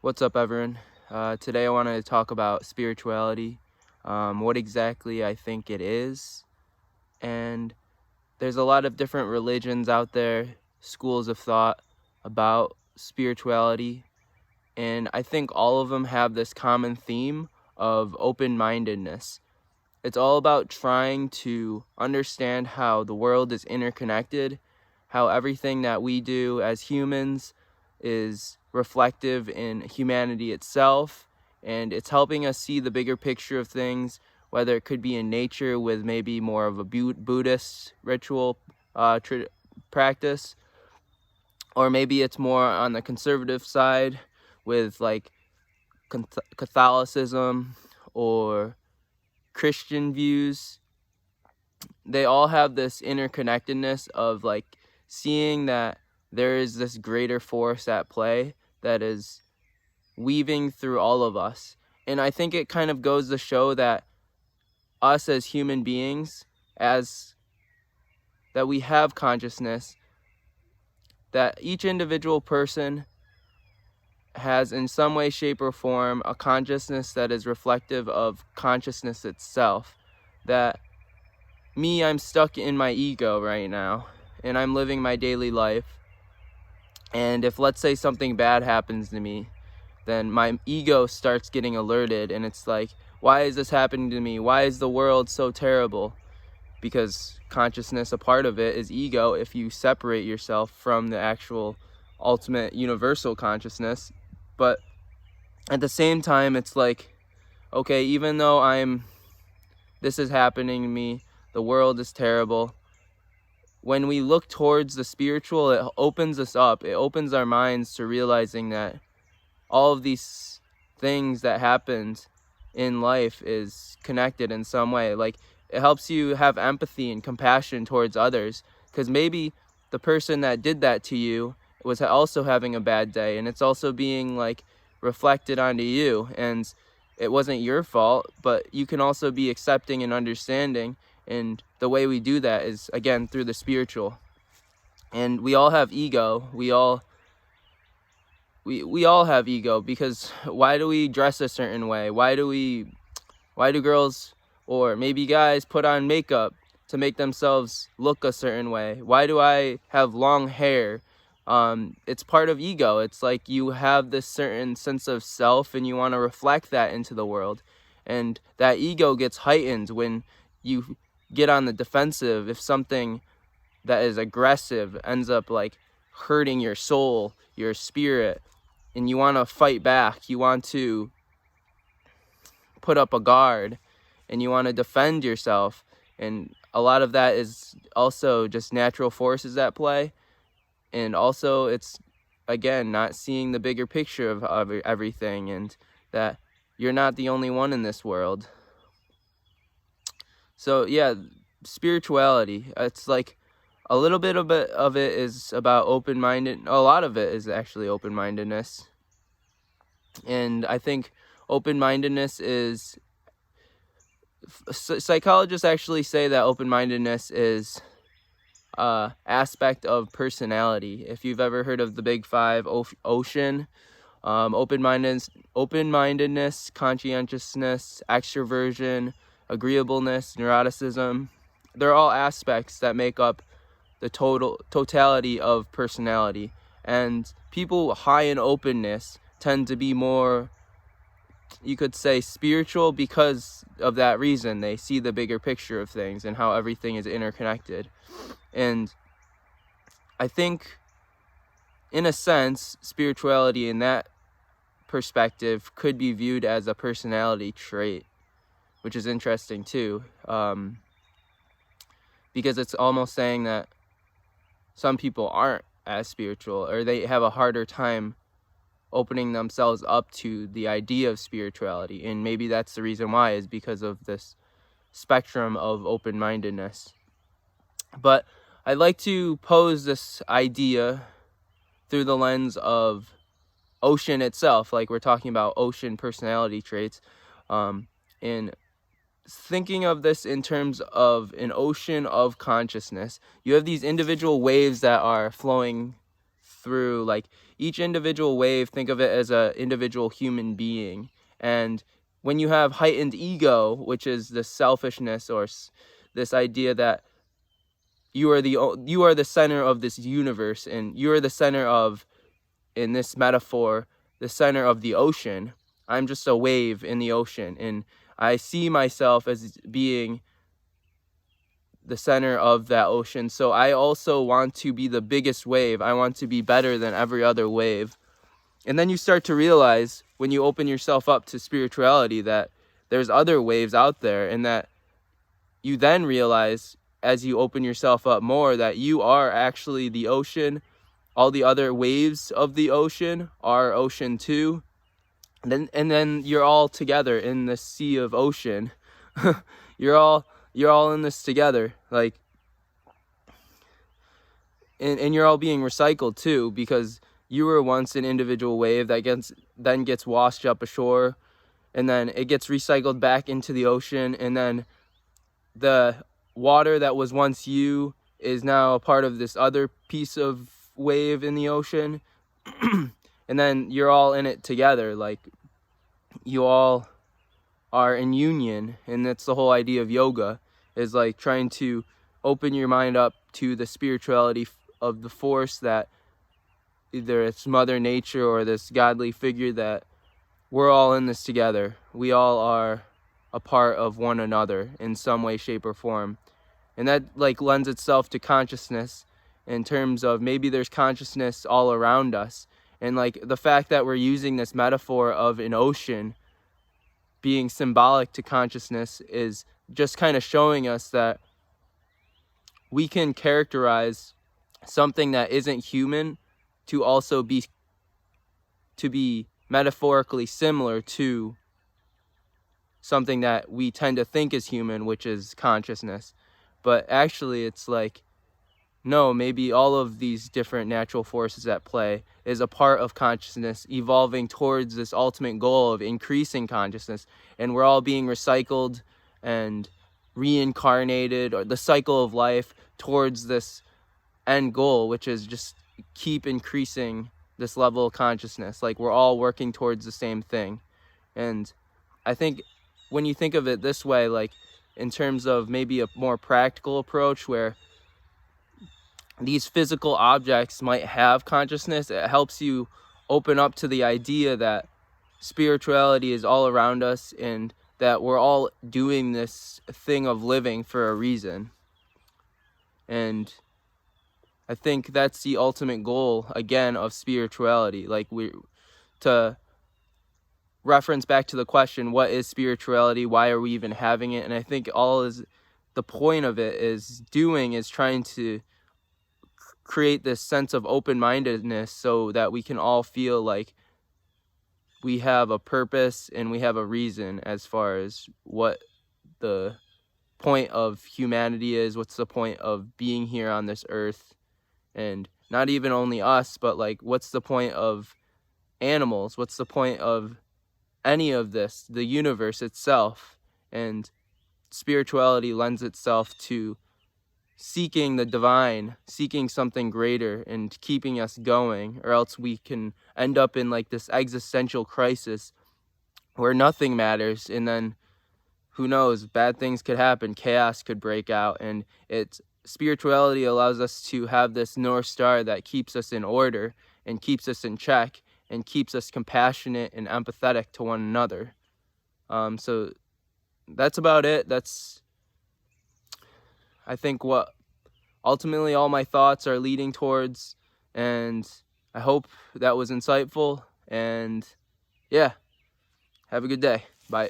What's up, everyone? Today I wanted to talk about spirituality, what exactly I think it is. And there's a lot of different religions out there, schools of thought about spirituality. And I think all of them have this common theme of open-mindedness. It's all about trying to understand how the world is interconnected, how everything that we do as humans is reflective in humanity itself, and it's helping us see the bigger picture of things, whether it could be in nature with maybe more of a Buddhist ritual practice, or maybe it's more on the conservative side with like Catholicism or Christian views. They all have this interconnectedness of like seeing that there is this greater force at play that is weaving through all of us. And I think it kind of goes to show that us as human beings, as that we have consciousness, that each individual person has in some way, shape, or form a consciousness that is reflective of consciousness itself. That me, I'm stuck in my ego right now, and I'm living my daily life. And if, let's say, something bad happens to me, then my ego starts getting alerted, and it's like, why is this happening to me? Why is the world so terrible? Because consciousness, a part of it is ego. If you separate yourself from the actual ultimate universal consciousness. But at the same time, it's like, okay, even though this is happening to me, the world is terrible. When we look towards the spiritual, it opens us up. It opens our minds to realizing that all of these things that happened in life is connected in some way. Like, it helps you have empathy and compassion towards others, because maybe the person that did that to you was also having a bad day, and it's also being like reflected onto you, and it wasn't your fault, but you can also be accepting and understanding. And the way we do that is, again, through the spiritual. And we all have ego. We all have ego, because why do we dress a certain way? Why do girls or maybe guys put on makeup to make themselves look a certain way? Why do I have long hair? It's part of ego. It's like you have this certain sense of self and you want to reflect that into the world. And that ego gets heightened when you get on the defensive. If something that is aggressive ends up like hurting your soul, your spirit, and you want to fight back, you want to put up a guard, and you want to defend yourself. And a lot of that is also just natural forces at play. And also it's, again, not seeing the bigger picture of everything, and that you're not the only one in this world. So yeah, spirituality, it's like a little bit of it is about open-minded. A lot of it is actually open-mindedness. And I think open-mindedness is, psychologists actually say that open-mindedness is aspect of personality. If you've ever heard of the big five, ocean, open-mindedness, conscientiousness, extroversion, agreeableness, neuroticism, they're all aspects that make up the totality of personality. And people high in openness tend to be more, you could say, spiritual because of that reason. They see the bigger picture of things and how everything is interconnected. And I think, in a sense, spirituality in that perspective could be viewed as a personality trait, which is interesting too, because it's almost saying that some people aren't as spiritual, or they have a harder time opening themselves up to the idea of spirituality. And maybe that's the reason why, is because of this spectrum of open-mindedness. But I'd like to pose this idea through the lens of ocean itself, like we're talking about ocean personality traits, and thinking of this in terms of an ocean of consciousness. You have these individual waves that are flowing through, like each individual wave, think of it as an individual human being. And when you have heightened ego, which is the selfishness or this idea that you are the center of this universe, and you are the center of, in this metaphor, the center of the ocean. I'm just a wave in the ocean, and I see myself as being the center of that ocean. So I also want to be the biggest wave. I want to be better than every other wave. And then you start to realize, when you open yourself up to spirituality, that there's other waves out there, and that you then realize, as you open yourself up more, that you are actually the ocean. All the other waves of the ocean are ocean too. And then you're all together in the sea of ocean. you're all in this together, like, and you're all being recycled too, because you were once an individual wave that then gets washed up ashore, and then it gets recycled back into the ocean, and then the water that was once you is now a part of this other piece of wave in the ocean. And then you're all in it together, like, you all are in union. And that's the whole idea of yoga, is like trying to open your mind up to the spirituality of the force, that either it's Mother Nature or this godly figure, that we're all in this together. We all are a part of one another in some way, shape, or form. And that like lends itself to consciousness, in terms of maybe there's consciousness all around us. And like the fact that we're using this metaphor of an ocean being symbolic to consciousness is just kind of showing us that we can characterize something that isn't human to also be metaphorically similar to something that we tend to think is human, which is consciousness. But actually it's like, no, maybe all of these different natural forces at play is a part of consciousness evolving towards this ultimate goal of increasing consciousness. And we're all being recycled and reincarnated, or the cycle of life, towards this end goal, which is just keep increasing this level of consciousness. Like, we're all working towards the same thing. And I think when you think of it this way, like in terms of maybe a more practical approach, where these physical objects might have consciousness, it helps you open up to the idea that spirituality is all around us, and that we're all doing this thing of living for a reason. And I think that's the ultimate goal, again, of spirituality. Like, to reference back to the question, what is spirituality? Why are we even having it? And I think the point of it is trying to create this sense of open-mindedness, so that we can all feel like we have a purpose and we have a reason, as far as what the point of humanity is, what's the point of being here on this earth. And not even only us, but like, what's the point of animals? What's the point of any of this, the universe itself? And spirituality lends itself to seeking the divine, seeking something greater, and keeping us going, or else we can end up in like this existential crisis where nothing matters, and then who knows, bad things could happen, chaos could break out. And spirituality allows us to have this North Star that keeps us in order and keeps us in check and keeps us compassionate and empathetic to one another. So that's about it. That's, I think, what ultimately all my thoughts are leading towards, and I hope that was insightful. And yeah, have a good day. Bye.